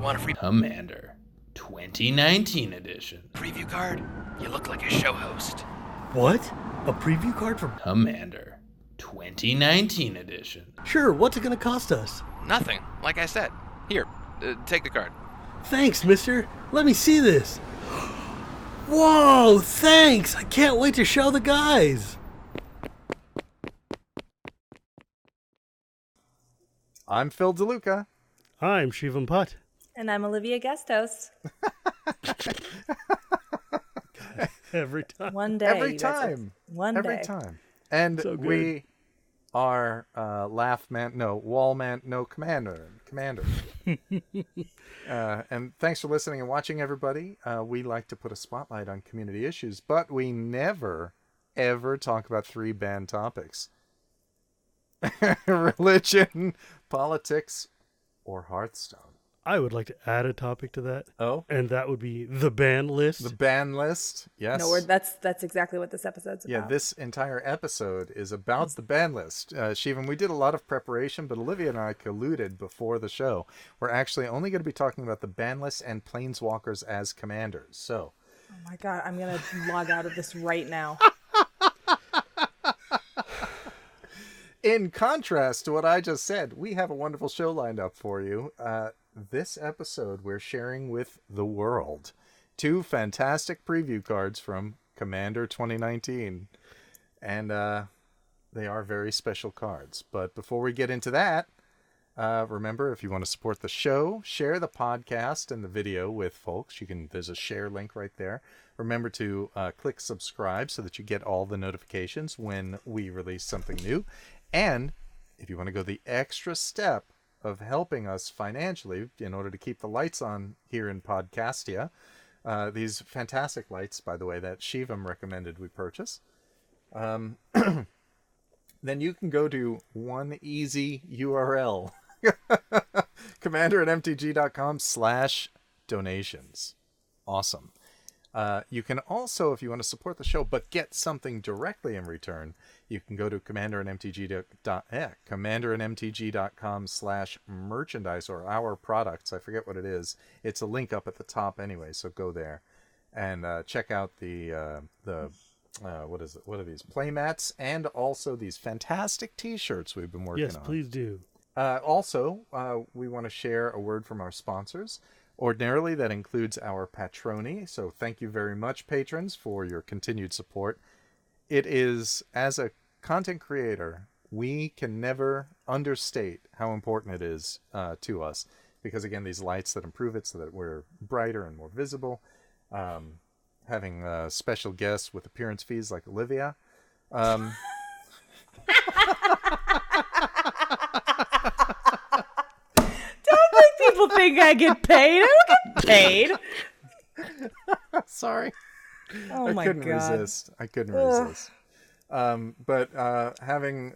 want a free Commander 2019 edition. preview card? You look like a show host. What? A preview card for... Commander 2019 edition. Sure, what's it gonna cost us? Nothing, like I said. Here, take the card. Thanks, mister. Let me see this. Whoa, thanks! I can't wait to show the guys! I'm Phil DeLuca. I'm Shivam Putt. And I'm Olivia, guest host. Every time. One day. Every time. Every time. And So good. we are Commander. And thanks for listening and watching, everybody. We like to put a spotlight on community issues, but we never, ever talk about 3 banned topics. Religion, politics, or Hearthstone. I would like to add a topic to that. Oh? And that would be the ban list. The ban list, yes. No, that's exactly what this episode's about. Yeah, this entire episode is about the ban list. Shivam, we did a lot of preparation, but Olivia and I colluded before the show. We're actually only going to be talking about the ban list and planeswalkers as commanders. So, Oh my god, I'm going to log out of this right now. in contrast to what I just said, we have a wonderful show lined up for you. This episode, we're sharing with the world 2 fantastic preview cards from Commander 2019. And they are very special cards. But before we get into that, remember, if you want to support the show, share the podcast and the video with folks. There's a share link right there. Remember to click subscribe so that you get all the notifications when we release something new. And if you want to go the extra step of helping us financially in order to keep the lights on here in Podcastia, these fantastic lights, by the way, that Shivam recommended we purchase, then you can go to one easy URL, commanderin.mtg.com/donations. Awesome. You can also, if you want to support the show but get something directly in return, you can go to commanderin.mtg.com/merchandise, or our products. I forget what it is. It's a link up at the top anyway, so go there and check out the what is it? What are these? Playmats, and also these fantastic T-shirts we've been working on. Yes, please do. Also, we want to share a word from our sponsors. Ordinarily, that includes our Patroni, so thank you very much, patrons, for your continued support. It is, as a content creator, we can never understate how important it is to us, because, again, these lights that improve it so that we're brighter and more visible, having special guests with appearance fees like Olivia. People think I get paid. I don't get paid. Sorry. Oh I my couldn't god. resist. But having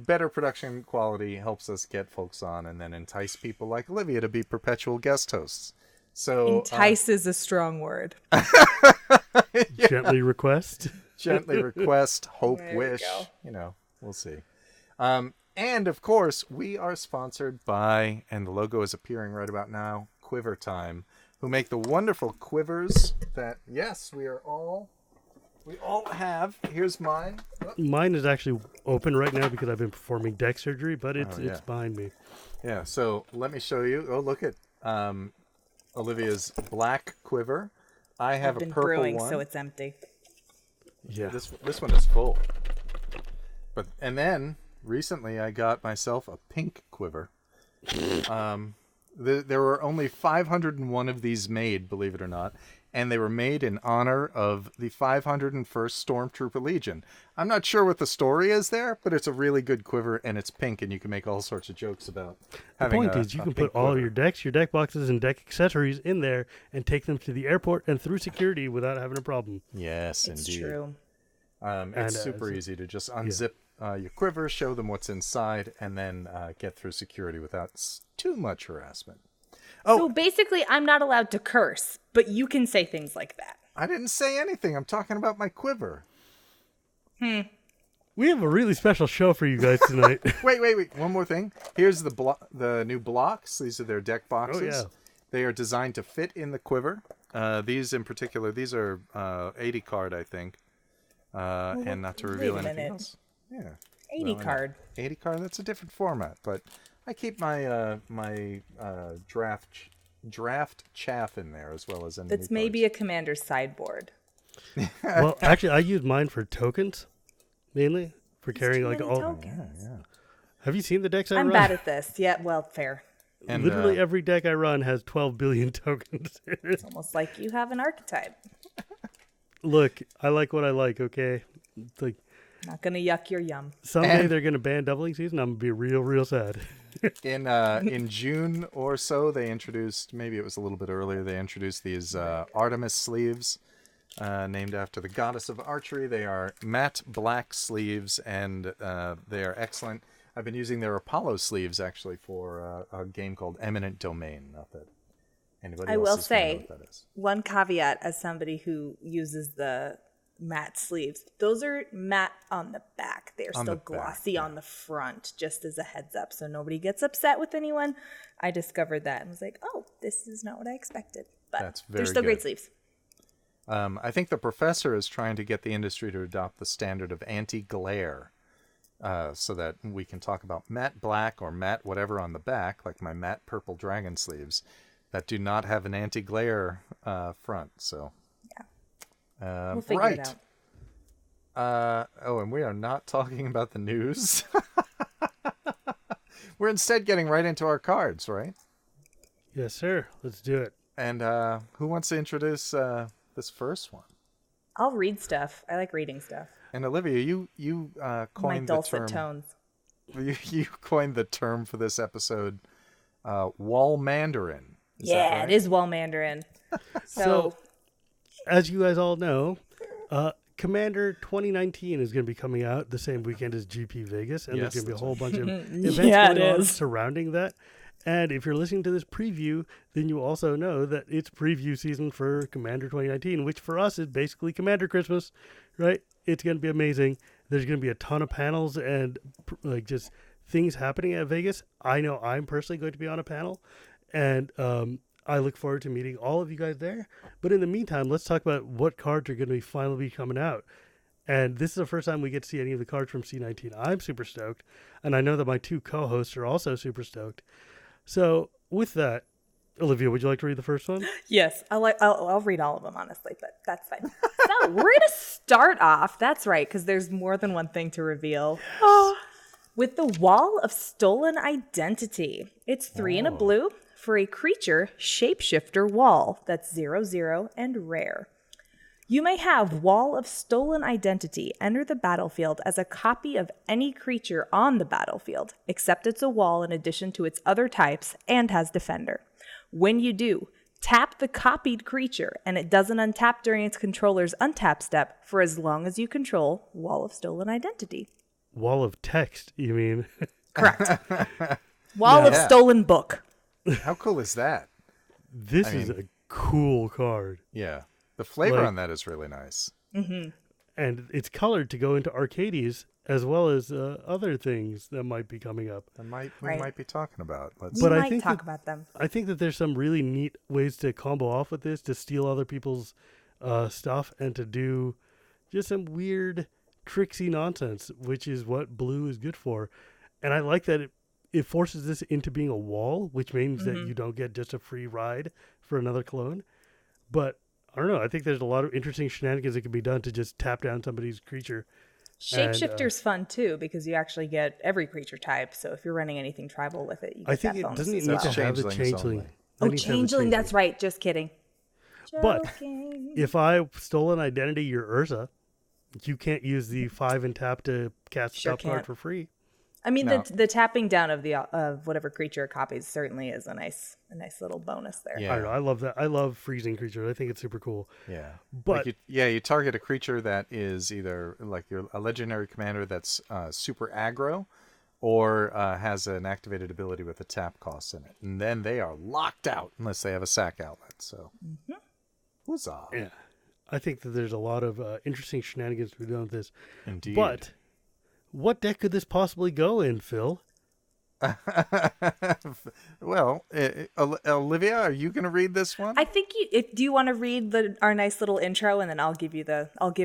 better production quality helps us get folks on and then entice people like Olivia to be perpetual guest hosts. So Entice is a strong word. Gently request. Gently request, hope, There we wish. go. We'll see. And of course, we are sponsored by, and the logo is appearing right about now, Quiver Time, who make the wonderful quivers that, yes, we all have. Here's mine. Mine is actually open right now because I've been performing deck surgery, but it's behind me. Yeah, so let me show you. Oh, look at Olivia's black quiver. I have I've been a purple brewing, one. so it's empty. Yeah. This one is full. And then recently I got myself a pink quiver. There were only 501 of these made, believe it or not, and they were made in honor of the 501st Stormtrooper Legion. I'm not sure what the story is there, but it's a really good quiver, and it's pink, and you can make all sorts of jokes about The having point is, you can put all of your decks, your deck boxes, and deck accessories in there and take them to the airport and through security without having a problem. Yes, It's indeed. true. It's super easy to just unzip your quiver, show them what's inside, and then get through security without too much harassment. So basically, I'm not allowed to curse, but you can say things like that. I didn't say anything. I'm talking about my quiver. We have a really special show for you guys tonight. Wait. One more thing. Here's the new blocks. These are their deck boxes. Oh, yeah. They are designed to fit in the quiver. These in particular, these are 80 card, I think. And not to reveal anything else. Yeah. 80 card. 80 card, that's a different format. But I keep my draft chaff in there as well as enemy It's maybe cards. a commander's sideboard. Well, actually, I use mine for tokens, mainly, for carrying like all... Tokens. Yeah. Have you seen the decks I I'm run? bad at this. Yeah, well, fair. And Literally every deck I run has 12 billion tokens. It's almost like you have an archetype. Look, I like what I like, okay? It's like, Not gonna yuck your yum. someday they're going to ban doubling season. I'm going to be real sad. in June or so, they introduced, maybe it was a little bit earlier, they introduced these Artemis Sleeves, named after the goddess of archery. They are matte black sleeves, and they are excellent. I've been using their Apollo sleeves, actually, for a game called Eminent Domain. Not that anybody I else will is gonna know say, what that is. one caveat as somebody who uses the matte sleeves, those are matte on the back. They're On still the back, glossy yeah. on the front, just as a heads up, so nobody gets upset with anyone. I discovered that and was like, oh, this is not what I expected. But That's they're very still great good. sleeves. I think the professor is trying to get the industry to adopt the standard of anti-glare, so that we can talk about matte black or matte whatever on the back, like my matte purple dragon sleeves, that do not have an anti-glare front. So, We'll figure it out. and we are not talking about the news. We're instead getting right into our cards, right? Yes, sir. Let's do it. And who wants to introduce this first one? I'll read stuff. I like reading stuff. And Olivia, you My coined the dulcet term. tones. You coined the term for this episode, wallmanderin. Yeah, it is wallmanderin. So, as you guys all know, Commander 2019 is going to be coming out the same weekend as GP Vegas, and Yes, there's going to be a that's whole bunch of events Yeah, it going on is. surrounding that. And if you're listening to this preview, then you also know that it's preview season for Commander 2019, which for us is basically Commander Christmas, right? It's going to be amazing. There's going to be a ton of panels and like just things happening at Vegas. I know I'm personally going to be on a panel, and I look forward to meeting all of you guys there. But in the meantime, let's talk about what cards are going to be finally coming out. And this is the first time we get to see any of the cards from C19. I'm super stoked, and I know that my two co-hosts are also super stoked. So with that, Olivia, would you like to read the first one? Yes, I'll read all of them, honestly, but that's fine. So we're going to start off, that's right, because there's more than one thing to reveal, with the Wall of Stolen Identity. It's 3 and a blue for a creature shapeshifter wall that's 0/0 and rare. You may have Wall of Stolen Identity enter the battlefield as a copy of any creature on the battlefield, except it's a wall in addition to its other types and has Defender. When you do, tap the copied creature, and it doesn't untap during its controller's untap step for as long as you control Wall of Stolen Identity. Wall of text, you mean? Correct. Wall of Yeah. Stolen Book. How cool is that? This is a cool card. Yeah. The flavor Like- on that is really nice. And it's colored to go into Arcades as well as other things that might be coming up. We Right. might be talking about. Let's But we I might think talk that- about them. I think that there's some really neat ways to combo off with this, to steal other people's stuff, and to do just some weird, tricksy nonsense, which is what blue is good for. And I like that it forces this into being a wall, which means that you don't get just a free ride for another clone. But I don't know. I think there's a lot of interesting shenanigans that can be done to just tap down somebody's creature. Shapeshifter's fun too because you actually get every creature type. So if you're running anything tribal with it, you get I think that it bonus doesn't as need well. to have the Changelings changeling. only. Oh, It needs to have the changeling. That's right. Just kidding. But Joking. if I stole an identity, you're Urza, you can't use the 5 and tap to cast Sure stuff card can't. for free. I mean, No. the tapping down of whatever creature it copies certainly is a nice little bonus there. Yeah. I don't know. I love that. I love freezing creatures. I think it's super cool. Yeah. But you target a creature that is either like a legendary commander that's super aggro or has an activated ability with a tap cost in it. And then they are locked out unless they have a sack outlet. So, huzzah. yeah, I think that there's a lot of interesting shenanigans to be done with this. Indeed. But what deck could this possibly go in, Phil? Well, Olivia, are you going to read this one? I think do you want to read our nice little intro, and then I'll give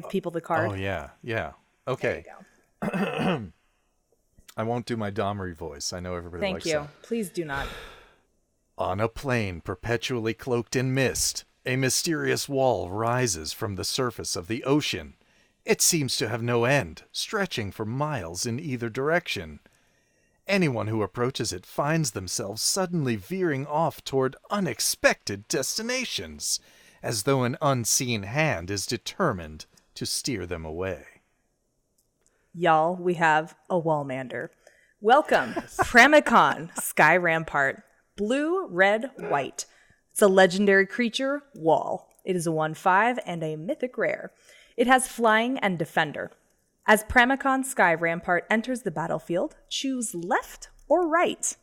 people the card. Oh yeah. Okay. There you go. I won't do my Domri voice. I know everybody Thank likes you. that. Please do not. On a plain perpetually cloaked in mist, a mysterious wall rises from the surface of the ocean. It seems to have no end, stretching for miles in either direction. Anyone who approaches it finds themselves suddenly veering off toward unexpected destinations, as though an unseen hand is determined to steer them away. Y'all, we have a wallmander. Welcome, Pramikon, Sky Rampart. Blue, red, white. It's a legendary creature, wall. It is a 1/5 and a mythic rare. It has flying and defender. As Pramikon Sky Rampart enters the battlefield, choose left or right.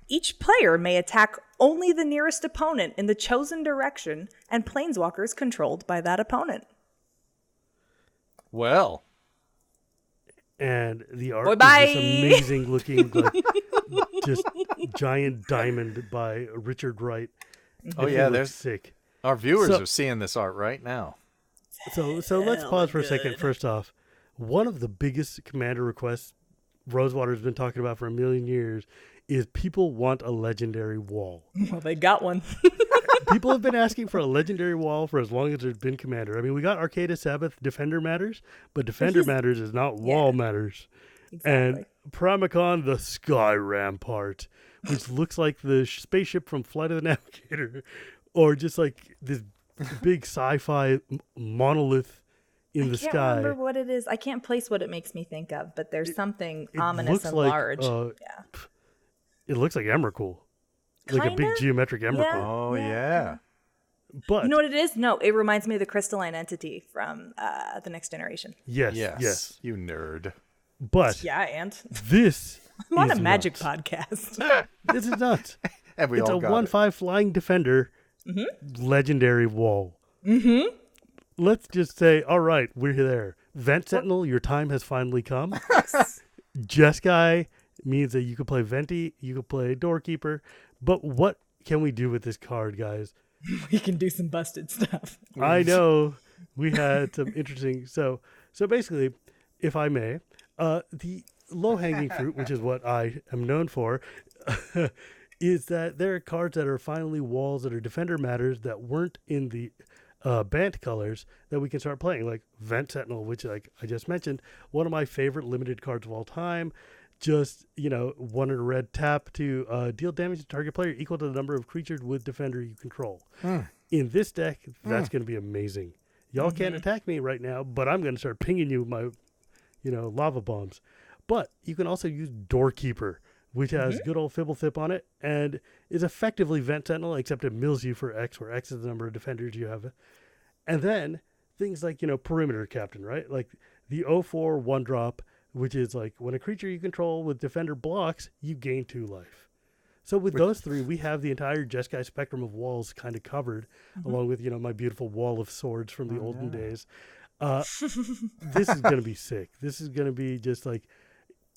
Each player may attack only the nearest opponent in the chosen direction and planeswalkers controlled by that opponent. Well, And the art Bye-bye. is this amazing looking, like, just giant diamond by Richard Wright. oh It yeah, looks there's sick. our viewers So- are seeing this art right now. So let's pause for a second. First off, one of the biggest Commander requests Rosewater's been talking about for a million years is people want a legendary wall. Well, they got one. People have been asking for a legendary wall for as long as there's been Commander. I mean, we got Arcata Sabbath Defender Matters, but Defender Matters is not Wall Matters. And Pramikon the Sky Rampart, which looks like the spaceship from Flight of the Navigator, or just like this big sci-fi monolith in the I can't sky. remember what it is. I can't place what it makes me think of, but there's something It ominous looks and like, large. It looks like Emrakul. Like a big Kinda? geometric Emrakul. Yeah. Oh yeah. But You know what it is? No, it reminds me of the crystalline entity from the Next Generation. yes. You nerd. But Yeah, and this I'm on is a magic nuts. podcast. This is nuts. And we It's all a got 1/5 flying defender, legendary wall. Mm-hmm. Let's just say, all right, we're there. Vent Sentinel, your time has finally come. Jeskai means that you could play Venti, you could play Doorkeeper. But what can we do with this card, guys? We can do some busted stuff. I know we had some interesting. So basically, if I may, the low-hanging fruit, which is what I am known for, is that there are cards that are finally walls that are Defender Matters that weren't in the Bant colors that we can start playing, like Vent Sentinel, which, like I just mentioned, one of my favorite limited cards of all time. Just, one in a red tap to deal damage to target player equal to the number of creatures with Defender you control. In this deck, that's going to be amazing. Y'all can't attack me right now, but I'm going to start pinging you my, lava bombs. But you can also use Doorkeeper, which has good old Fibblethip on it, and is effectively Vent Sentinel, except it mills you for X, where X is the number of defenders you have. And then things like, Perimeter Captain, right? Like the 0/4 1-drop, which is like when a creature you control with Defender blocks, you gain 2 life. So with those three, we have the entire Jeskai spectrum of walls kind of covered, along with, my beautiful wall of swords from the olden days. This is going to be sick. This is going to be just like,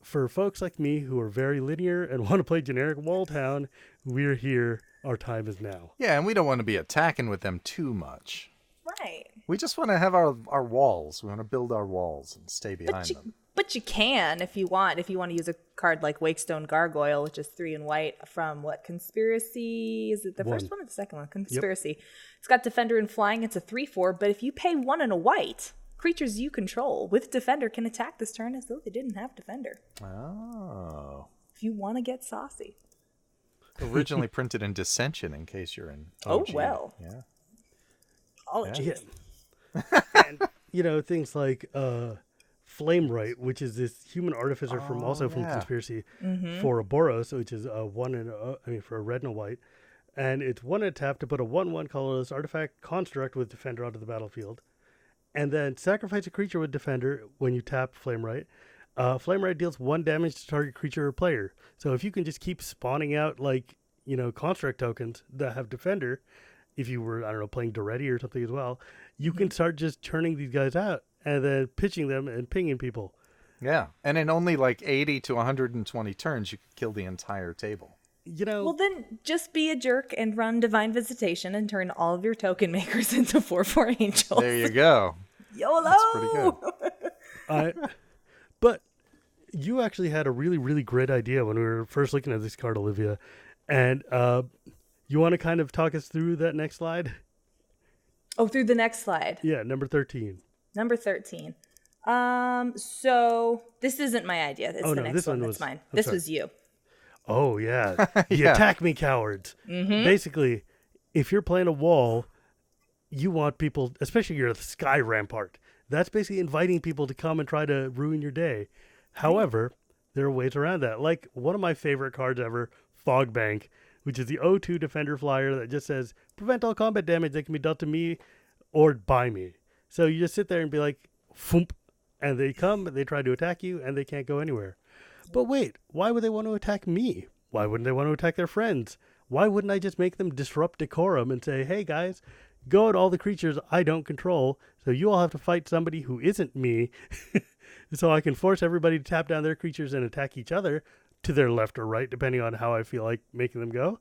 for folks like me who are very linear and want to play generic wall town, we're here. Our time is now. Yeah, and we don't want to be attacking with them too much. Right. We just want to have our walls. We want to build our walls and stay behind them. But you can if you want. If you want to use a card like Wakestone Gargoyle, which is 3 and white from what? Conspiracy? Is it the first one or the second one? Conspiracy. It's got Defender and Flying. It's a 3/4. But if you pay 1 and a white, creatures you control with Defender can attack this turn as though they didn't have Defender. Oh. If you want to get saucy. Originally printed in Dissension, in case you're in Oh, OG. well. Yeah. Apologies. And, things like Flame Right, which is this human artificer from Conspiracy for a Boros, which is for a red and a white. And it's 1 and a tap to put a 1/1 colorless artifact construct with Defender onto the battlefield. And then sacrifice a creature with Defender when you tap Flame Right. Flame Right deals 1 damage to target creature or player. So if you can just keep spawning out, construct tokens that have Defender, if you were, playing Doretti or something as well, you can start just churning these guys out and then pitching them and pinging people. Yeah, and in only like 80 to 120 turns, you could kill the entire table. You know, Well, then just be a jerk and run Divine Visitation and turn all of your token makers into 4/4 angels. There you go. YOLO! That's pretty good. but you actually had a really, really great idea when we were first looking at this card, Olivia. And you want to kind of talk us through that next slide? Oh, through the next slide. Yeah, number 13. Number 13. So this isn't my idea. It's Oh, the no, next this one one that's was- mine. I'm This sorry. was you. Oh, yeah. The Yeah. attack me cowards. Basically, if you're playing a wall, you want people, especially your Sky Rampart, that's basically inviting people to come and try to ruin your day. However, there are ways around that. Like one of my favorite cards ever, Fog Bank, which is the 0/2 Defender flyer that just says, prevent all combat damage that can be dealt to me or by me. So you just sit there and be like, foomp, and they come, they try to attack you, and they can't go anywhere. But wait, why would they want to attack me? Why wouldn't they want to attack their friends? Why wouldn't I just make them disrupt decorum and say, hey guys, go at all the creatures I don't control, so you all have to fight somebody who isn't me, so I can force everybody to tap down their creatures and attack each other to their left or right, depending on how I feel like making them go.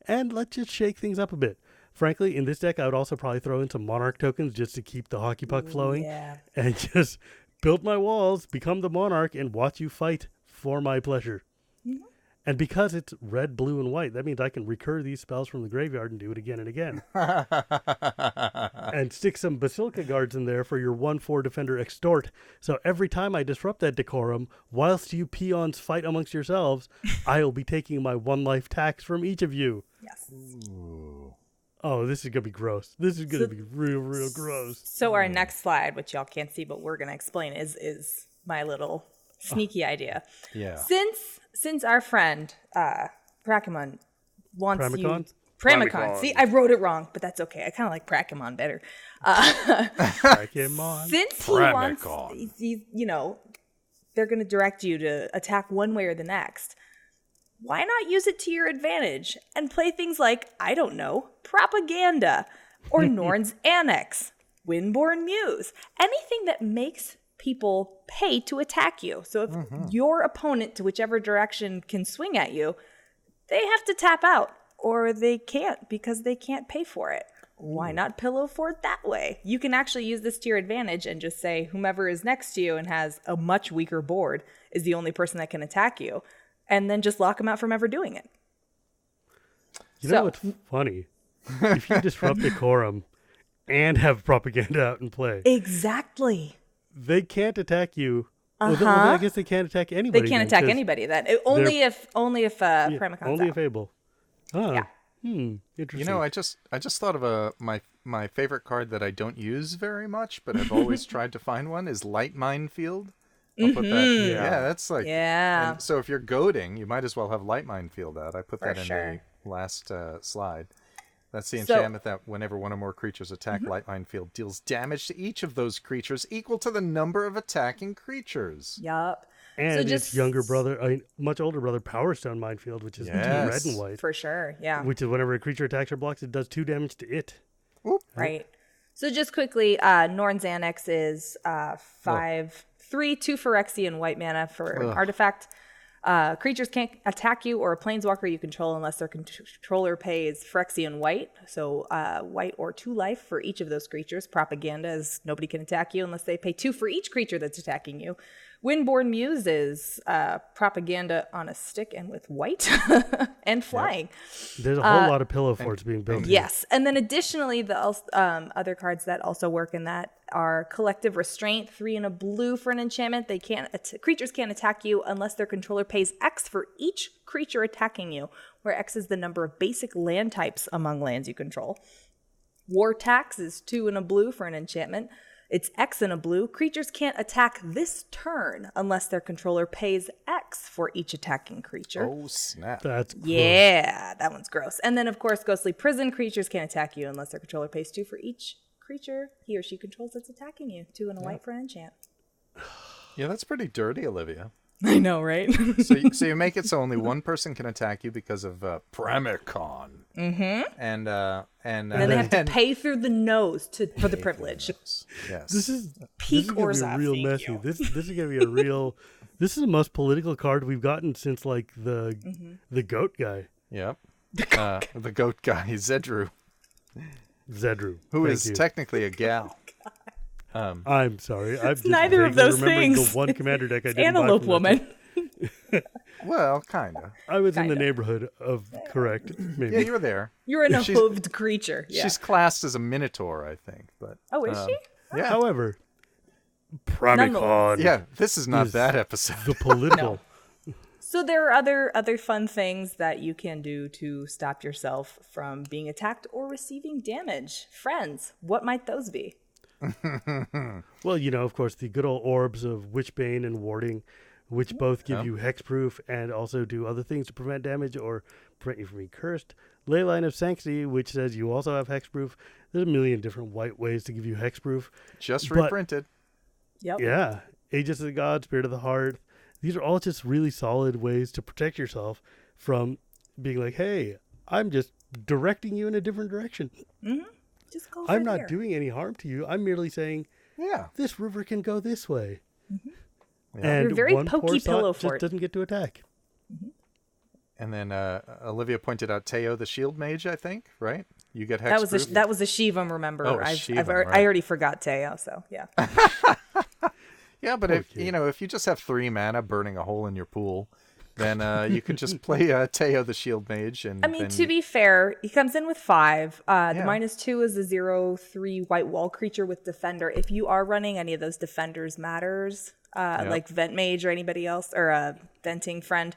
And let's just shake things up a bit. Frankly, in this deck, I would also probably throw in some Monarch tokens just to keep the hockey puck flowing. Yeah. And just build my walls, become the Monarch, and watch you fight for my pleasure. Mm-hmm. And because it's red, blue, and white, that means I can recur these spells from the graveyard and do it again and again. And stick some Basilica Guards in there for your 1/4 Defender Extort. So every time I disrupt that decorum, whilst you peons fight amongst yourselves, I'll be taking my 1 life tax from each of you. Yes. Oh, this is going to be gross. This is going to be real, real gross. So our next slide, which y'all can't see, but we're going to explain, is my little sneaky idea. Yeah. Since our friend Pramikon wants Pramikon? you... Pramikon. See, I wrote it wrong, but that's okay. I kind of like Pramikon better. Pokemon. Since he wants, Pramikon. you know, they're going to direct you to attack one way or the next. Why not use it to your advantage and play things like, I don't know, Propaganda or Norn's Annex, Windborn Muse, anything that makes people pay to attack you. So if your opponent, to whichever direction, can swing at you, they have to tap out, or they can't because they can't pay for it. Why not pillow fort that way? You can actually use this to your advantage and just say whomever is next to you and has a much weaker board is the only person that can attack you, and then just lock them out from ever doing it. You know what's funny? If you disrupt decorum and have Propaganda out in play, Exactly. they can't attack you. Well, I guess they can't attack anybody. They can't then, attack 'cause only if Pramikon's only out. if able. Oh, Yeah. Interesting. You know, I just thought of my favorite card that I don't use very much, but I've always tried to find one is Light Minefield. I'll put that. Yeah, that's like. Yeah. And so if you're goading, you might as well have Light Minefield out. I put For that in sure. the last slide. That's the So- enchantment that whenever one or more creatures attack, Light Minefield deals damage to each of those creatures equal to the number of attacking creatures. Yup. and so its just- younger brother, much older brother, Power Stone Minefield, which is Yes. red and white, For sure. Yeah. which is whenever a creature attacks or blocks, it does 2 damage to it. Right. So just quickly, Norn's Annex is 5/3, 2 Phyrexian white mana for an artifact. Creatures can't attack you or a planeswalker you control unless their controller pays Phyrexian white. So white or 2 life for each of those creatures. Propaganda is nobody can attack you unless they pay 2 for each creature that's attacking you. Windborn Muse is Propaganda on a stick and with white and flying. There's a whole lot of pillow forts being built. here. Yes, and then additionally, the other cards that also work in that are Collective Restraint, 3 and a blue for an enchantment. They can't creatures can't attack you unless their controller pays X for each creature attacking you, where X is the number of basic land types among lands you control. War Tax is 2 and a blue for an enchantment. It's X and a blue. Creatures can't attack this turn unless their controller pays X for each attacking creature. Oh, snap. That's gross. Yeah, that one's gross. And then, of course, Ghostly Prison. Creatures can't attack you unless their controller pays 2 for each creature he or she controls that's attacking you. 2 and a white for an enchant. Yeah, that's pretty dirty, Olivia. I know, right? So you make it so only one person can attack you because of Pramikon. Mm-hmm. And And then they have to pay through the nose for the privilege. Yes. This is Peak gonna be Orzhov, real thank messy. you. This is gonna be a real. This is the most political card we've gotten since like the goat guy, Yep. The goat guy, Zedru, Zedru, who Thank is you. technically a gal. I'm sorry. I've just neither of vaguely those remembering things. The one commander deck I didn't Antelope buy from that woman. Well, kind of. I was in the Kinda. neighborhood of correct. Maybe. Yeah, you were there. You're an She's- hooved creature. Yeah. She's classed as a minotaur, I think. But Oh, is she? yeah, However, Pramikon. yeah. This is not Is that episode. The political. So there are other fun things that you can do to stop yourself from being attacked or receiving damage. Friends, what might those be? Well, of course, the good old orbs of Witchbane and Warding, which both give you hexproof and also do other things to prevent damage or prevent you from being cursed. Leyline of Sanctity, which says you also have hexproof. There's a million different white ways to give you hexproof. Just But- reprinted. Yep. Yeah. Aegis of the God, Spirit of the Heart. These are all just really solid ways to protect yourself from being like, hey, I'm just directing you in a different direction. Just go over I'm not there. doing any harm to you. I'm merely saying Yeah. this river can go this way. Yeah. And You're very one poor pokey sot pillow just fort. doesn't get to attack. And then Olivia pointed out Teo the Shield Mage, I think, right? You get hexproof. That was a Shivam, remember? Oh, a Shivam, right. I already forgot Teo, so yeah. Yeah, but if you just have 3 mana burning a hole in your pool, then you could just play Teo the Shield Mage. And I mean, then to be fair, he comes in with 5. The Yeah. -2 is a 0/3 white wall creature with Defender. If you are running any of those Defenders matters, like Vent Mage or anybody else, or a Venting Friend,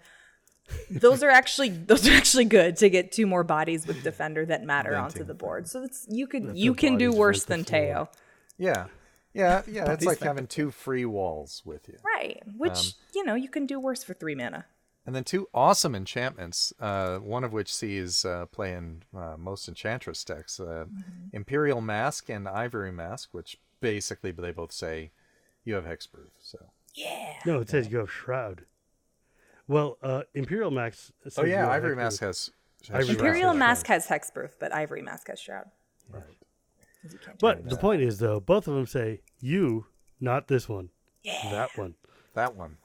those are actually good to get 2 more bodies with Defender that matter onto Venting the board. So you can Let do the bodies worse rent the than floor. Teo. yeah, it's like having 2 free walls with you. Right. Which, you can do worse for 3 mana. And then 2 awesome enchantments, one of which sees play in most Enchantress decks, Imperial Mask and Ivory Mask, which basically they both say you have hexproof. So Yeah. No, it says you have Shroud. Well, Imperial Max. says you have Ivory hexproof. Mask has Ivory Shroud. Imperial Mask Mask has Hexproof, but Ivory Mask has Shroud. Right. But the point is, though, both of them say you, not this one. That one. That one.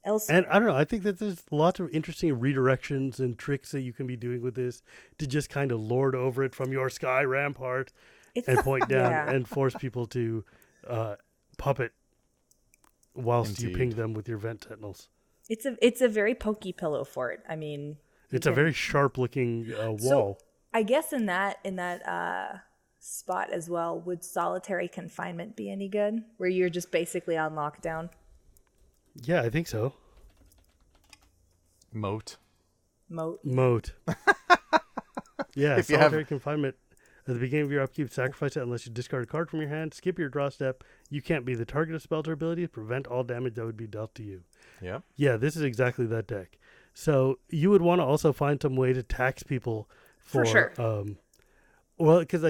Elsewhere. And I don't know. I think that there's lots of interesting redirections and tricks that you can be doing with this to just kind of lord over it from your sky rampart and point down Yeah. and force people to puppet whilst you ping Indeed. them with your vent sentinels. It's a very pokey pillow fort. I mean, It's a very sharp looking wall. I guess in that spot as well, would solitary confinement be any good? Where you're just basically on lockdown? Yeah, I think so. Moat. Moat. Yeah, If you have- solitary confinement. At the beginning of your upkeep, sacrifice it unless you discard a card from your hand. Skip your draw step. You can't be the target of spells or abilities. Prevent all damage that would be dealt to you. Yep. Yeah, this is exactly that deck. So you would want to also find some way to tax people For sure. Well, because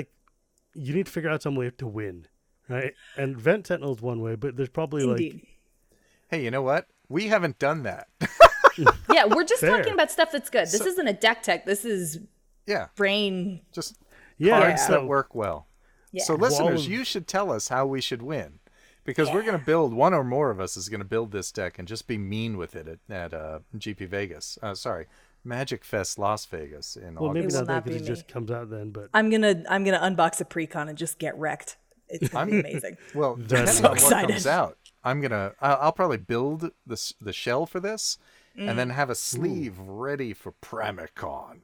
you need to figure out some way to win, right? And Vent Sentinel is one way, but there's probably Indeed. Hey, you know what? We haven't done that. Yeah, we're just Fair. talking about stuff that's good. This isn't a deck tech. This is Yeah. brain. Just yeah, cards that work well. Yeah. So listeners, of- you should tell us how we should win. Because we're going to build, one or more of us is going to build this deck and just be mean with it at GP Vegas. Magic Fest Las Vegas in Well, maybe August. not will that not because be it just comes out then, but I'm gonna unbox a precon and just get wrecked. It's gonna be amazing. Well, That's depending so on what excited. comes out, I'll probably build the shell for this and then have a sleeve ready for Pramikon.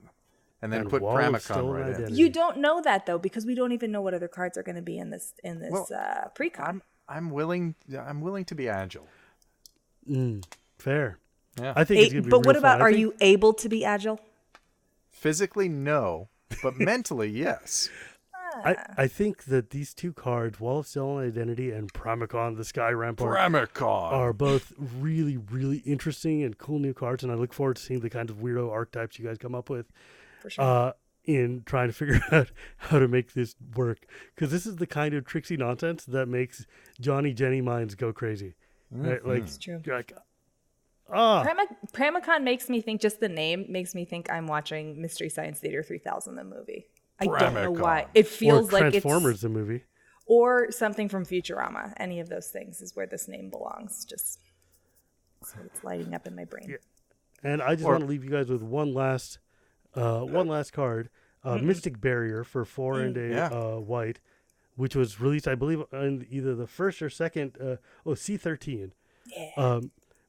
And then And put Wall of Pramikon Stolen right in. Identity. You don't know that though because we don't even know what other cards are going to be in this Well, precon. I'm willing to be agile. fair. Yeah. I think it's gonna be But what real about fun. I are think- you able to be agile? Physically, no, but mentally, yes. I think that these two cards, Wall of Stolen Identity and Pramikon, the Sky Rampart, Pramikon. are both really, really interesting and cool new cards, and I look forward to seeing the kind of weirdo archetypes you guys come up with For sure. in trying to figure out how to make this work. Because this is the kind of tricksy nonsense that makes Johnny Jenny minds go crazy. Right? Like, It's true. you're like, Pramikon makes me think, just the name makes me think I'm watching Mystery Science Theater 3000, the movie. I don't know why. It feels like Transformers, the movie. Or something from Futurama. Any of those things is where this name belongs. Just so it's lighting up in my brain. Yeah. And I just want to leave you guys with one last card. Mystic Barrier for 4 and a white, which was released, I believe, on either the first or second, C13. Yeah.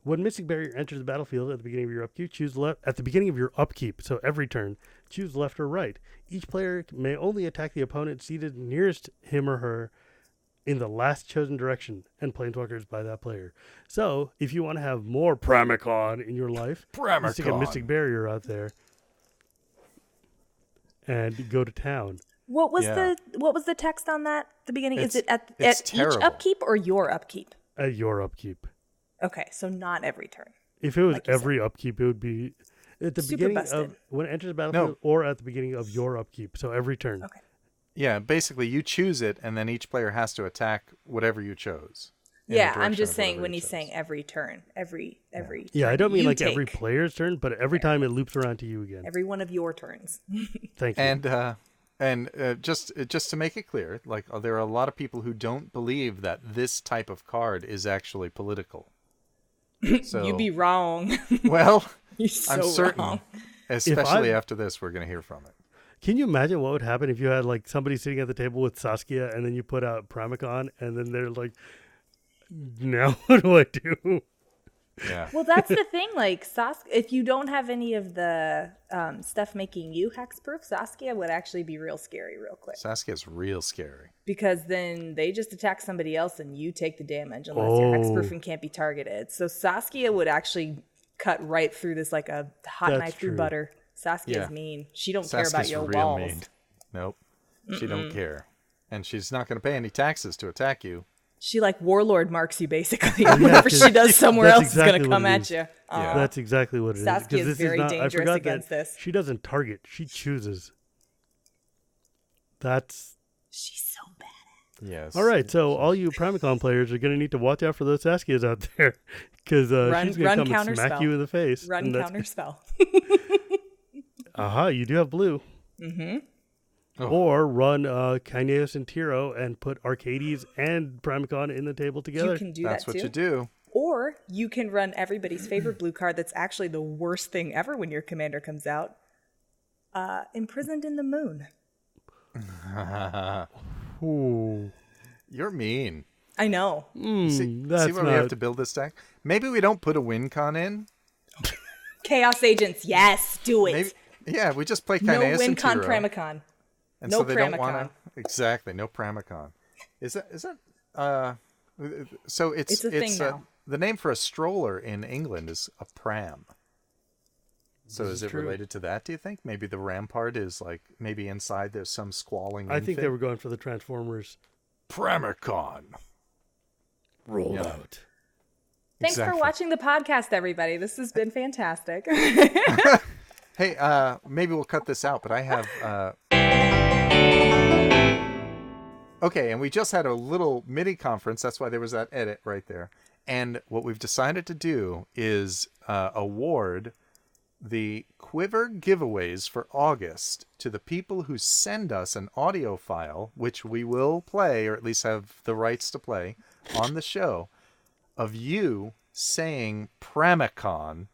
When Mystic Barrier enters the battlefield at the beginning of your upkeep, choose left at the beginning of your upkeep, so every turn, choose left or right. Each player may only attack the opponent seated nearest him or her in the last chosen direction, and planeswalkers by that player. So, if you want to have more Pramikon in your life, you stick a Mystic Barrier out there and go to town. What was the text on that at the beginning? Is it at each upkeep or your upkeep? At your upkeep. Okay, so not every turn. If it was every upkeep, it would be at the beginning busted. of when it enters the battlefield or at the beginning of your upkeep. So every turn. Okay. Yeah, basically you choose it, and then each player has to attack whatever you chose. Yeah, I'm just saying when he's saying every turn, every Yeah, turn I don't mean like take. every player's turn, but every time it loops around to you again. Every one of your turns. Thank you. And just to make it clear, like there are a lot of people who don't believe that this type of card is actually political. So You'd be wrong. Well, You're so I'm certain, wrong. especially after this, we're going to hear from it. Can you imagine what would happen if you had like somebody sitting at the table with Saskia and then you put out Pramikon and then they're like, now what do I do? Yeah. Well, that's the thing. Like, if you don't have any of the stuff making you hexproof, Saskia would actually be real scary real quick. Saskia's real scary. Because then they just attack somebody else and you take the damage unless you're hexproof and can't be targeted. So Saskia would actually cut right through this like a hot knife through butter. Saskia's mean. She don't care about your real walls. Mean. Nope. She don't care. And she's not going to pay any taxes to attack you. She like warlord marks you basically. Whatever she does somewhere else is going to come at you. Yeah. That's exactly what it is. Saskia is very dangerous against this. She doesn't target. She chooses. She's so badass. Yes. All right. So all you Pramikon players are going to need to watch out for those Saskias out there because she's going to come and smack you in the face. Run counterspell. Aha, you do have blue. Mm-hmm. Oh. Or run Kineos and Tiro and put Arcades and Pramikon in the table together. You can do That's that too. what you do. Or you can run everybody's favorite blue card that's actually the worst thing ever when your commander comes out. Imprisoned in the Moon. Ooh. You're mean. I know. See where we have to build this deck? Maybe we don't put a win con in. Chaos Agents, yes, do it. Yeah, we just play Kineos No and win con Tiro. Pramikon. And No so they don't Pramikon. want to. Exactly, no Pramikon. Is that so It's a thing now. The name for a stroller in England is a pram. So is it related to that, do you think? Maybe the Rampart is like, maybe inside there's some squalling I think infant? they were going for the Transformers Pramikon. roll out. Thanks for watching the podcast, everybody. This has been fantastic. Hey, maybe we'll cut this out, but I have... Okay, and we just had a little mini conference. That's why there was that edit right there. And what we've decided to do is award the Quiver giveaways for August to the people who send us an audio file, which we will play, or at least have the rights to play, on the show, of you saying Pramikon,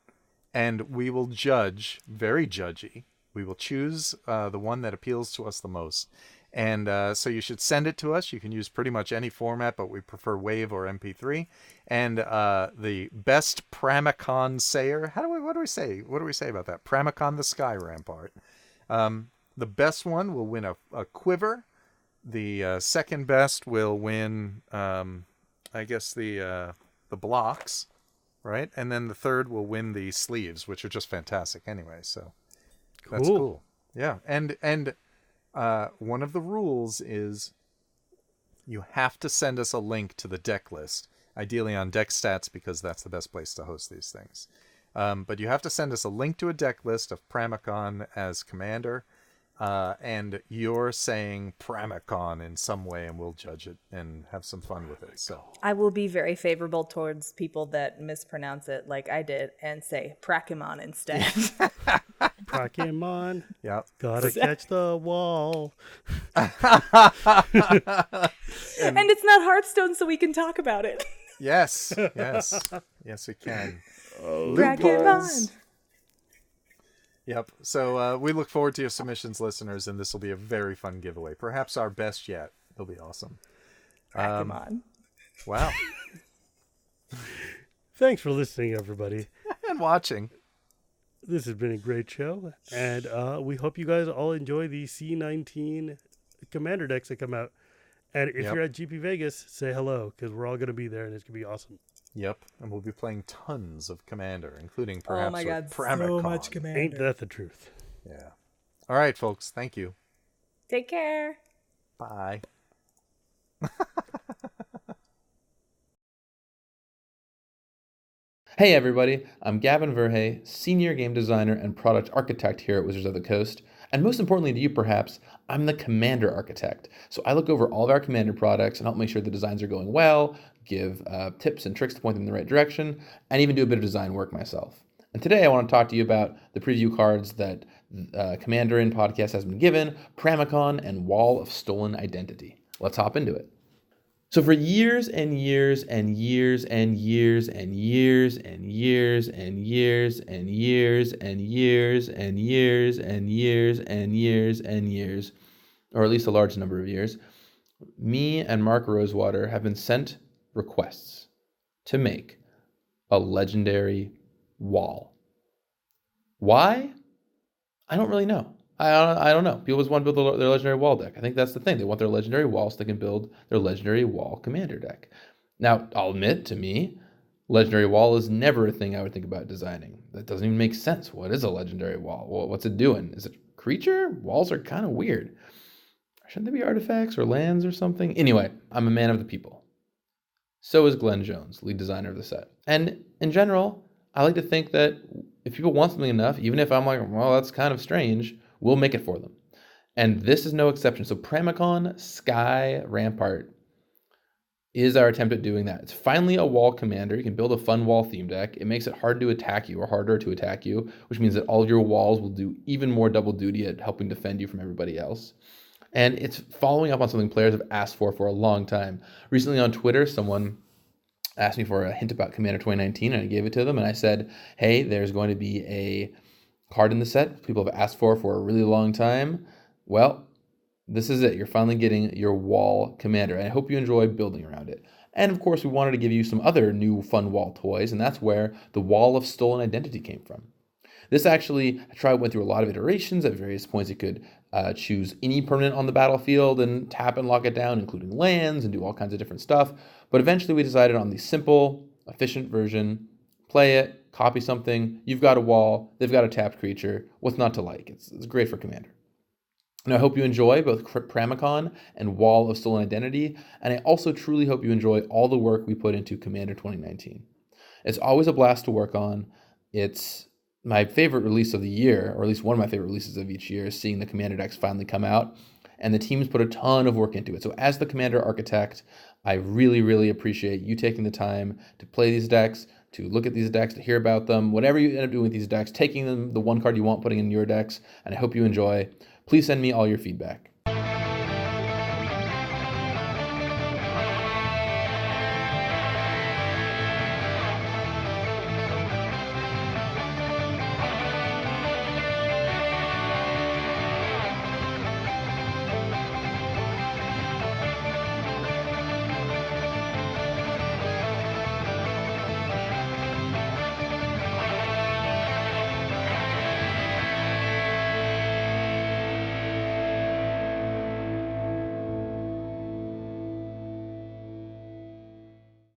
and we will judge, very judgy. We will choose the one that appeals to us the most. And so you should send it to us. You can use pretty much any format, but we prefer WAV or MP3. And the best Pramikon sayer. What do we say? What do we say about that? Pramikon the Sky Rampart. The best one will win a quiver. The second best will win, I guess, the blocks, right? And then the third will win the sleeves, which are just fantastic anyway. So that's cool. Yeah, and one of the rules is you have to send us a link to the deck list, ideally on Deck Stats, because that's the best place to host these things. But you have to send us a link to a deck list of Pramikon as commander. and you're saying Pramikon in some way, and we'll judge it and have some fun with it. So I will be very favorable towards people that mispronounce it like I did and say Pramikon instead. Pokemon. Yep. Gotta catch the wall. And it's not Hearthstone, so we can talk about it. Yes, we can. Pokemon. Yep. So we look forward to your submissions, listeners, and this will be a very fun giveaway. Perhaps our best yet. It'll be awesome. Pokemon. Wow. Thanks for listening, everybody. And watching. This has been a great show, and we hope you guys all enjoy the C19 Commander decks that come out. And if you're at GP Vegas, say hello, because we're all going to be there, and it's going to be awesome. Yep, and we'll be playing tons of Commander, including perhaps with so Pramikon. much Commander. Ain't that the truth? Yeah. All right, folks. Thank you. Take care. Bye. Hey everybody, I'm Gavin Verhey, Senior Game Designer and Product Architect here at Wizards of the Coast. And most importantly to you perhaps, I'm the Commander Architect. So I look over all of our Commander products and help make sure the designs are going well, give tips and tricks to point them in the right direction, and even do a bit of design work myself. And today I want to talk to you about the preview cards that Commanderin Podcast has been given, Pramikon and Wall of Stolen Identity. Let's hop into it. So for years and years and years and years and years and years and years and years and years and years and years and years and years, or at least a large number of years, me and Mark Rosewater have been sent requests to make a legendary wall. Why? I don't really know. I don't know. People just want to build their legendary wall deck. I think that's the thing. They want their legendary wall so they can build their legendary wall commander deck. Now, I'll admit, to me, legendary wall is never a thing I would think about designing. That doesn't even make sense. What is a legendary wall? Well, what's it doing? Is it a creature? Walls are kind of weird. Shouldn't they be artifacts or lands or something? Anyway, I'm a man of the people. So is Glenn Jones, lead designer of the set. And in general, I like to think that if people want something enough, even if I'm like, well, that's kind of strange, we'll make it for them. And this is no exception. So Pramikon Sky Rampart is our attempt at doing that. It's finally a wall commander. You can build a fun wall theme deck. It makes it hard to attack you or harder to attack you, which means that all of your walls will do even more double duty at helping defend you from everybody else. And it's following up on something players have asked for a long time. Recently on Twitter, someone asked me for a hint about Commander 2019, and I gave it to them, and I said, hey, there's going to be a card in the set people have asked for a really long time. Well, this is it. You're finally getting your wall commander, and I hope you enjoy building around it. And of course, we wanted to give you some other new fun wall toys, and that's where the Wall of Stolen Identity came from. This actually, went through a lot of iterations. At various points, it could choose any permanent on the battlefield and tap and lock it down, including lands, and do all kinds of different stuff. But eventually we decided on the simple, efficient version. Play it, copy something, you've got a wall, they've got a tapped creature. What's not to like? It's great for Commander. And I hope you enjoy both Pramikon and Wall of Stolen Identity, and I also truly hope you enjoy all the work we put into Commander 2019. It's always a blast to work on. It's my favorite release of the year, or at least one of my favorite releases of each year, is seeing the Commander decks finally come out, and the team's put a ton of work into it. So as the Commander Architect, I really, really appreciate you taking the time to play these decks, to look at these decks, to hear about them, whatever you end up doing with these decks, taking them, the one card you want, putting in your decks, and I hope you enjoy. Please send me all your feedback.